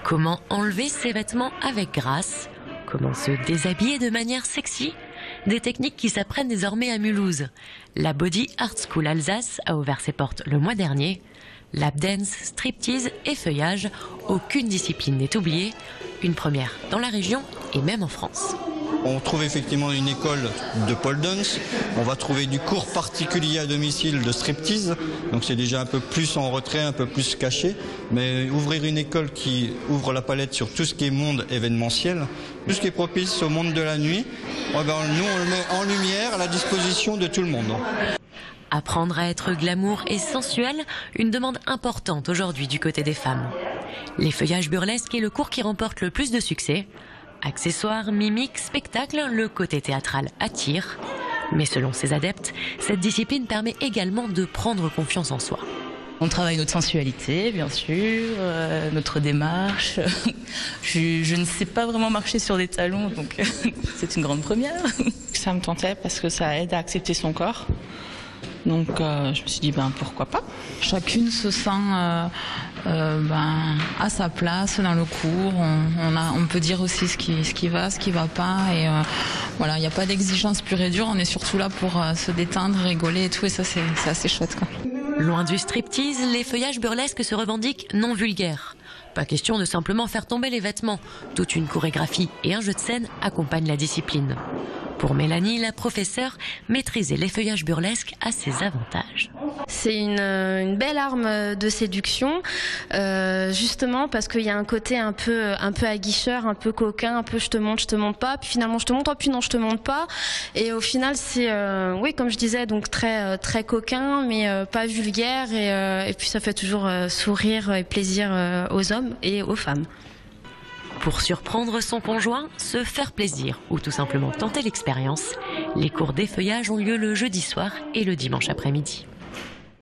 Comment enlever ses vêtements avec grâce? Comment se déshabiller de manière sexy? Des techniques qui s'apprennent désormais à Mulhouse. La Body Art School Alsace a ouvert ses portes le mois dernier. Lap dance, striptease et feuillage, aucune discipline n'est oubliée. Une première dans la région et même en France. On trouve effectivement une école de pole dance, on va trouver du cours particulier à domicile de striptease, donc c'est déjà un peu plus en retrait, un peu plus caché, mais ouvrir une école qui ouvre la palette sur tout ce qui est monde événementiel, tout ce qui est propice au monde de la nuit, nous on le met en lumière à la disposition de tout le monde. Apprendre à être glamour et sensuel, une demande importante aujourd'hui du côté des femmes. Les feuillages burlesques est le cours qui remporte le plus de succès. Accessoires, mimiques, spectacles, le côté théâtral attire. Mais selon ses adeptes, cette discipline permet également de prendre confiance en soi. On travaille notre sensualité, bien sûr, notre démarche. Je ne sais pas vraiment marcher sur des talons, donc c'est une grande première. Ça me tentait parce que ça aide à accepter son corps. Donc je me suis dit pourquoi pas. Chacune se sent à sa place dans le cours. On peut dire aussi ce qui va, ce qui va pas. Et voilà, il n'y a pas d'exigence pure et dure. On est surtout là pour se détendre, rigoler et tout. Et ça, c'est assez chouette, quoi. Loin du striptease, les feuillages burlesques se revendiquent non vulgaires. Pas question de simplement faire tomber les vêtements. Toute une chorégraphie et un jeu de scène accompagnent la discipline. Pour Mélanie, la professeure, maîtriser les feuillages burlesques a ses avantages. C'est une belle arme de séduction, justement parce qu'il y a un côté un peu aguicheur, un peu coquin, un peu je te montre pas, puis finalement je te montre, puis non je te montre pas. Et au final c'est, oui comme je disais, donc très coquin, mais pas vulgaire et puis ça fait toujours sourire et plaisir aux hommes et aux femmes. Pour surprendre son conjoint, se faire plaisir ou tout simplement tenter l'expérience, les cours d'effeuillage ont lieu le jeudi soir et le dimanche après-midi.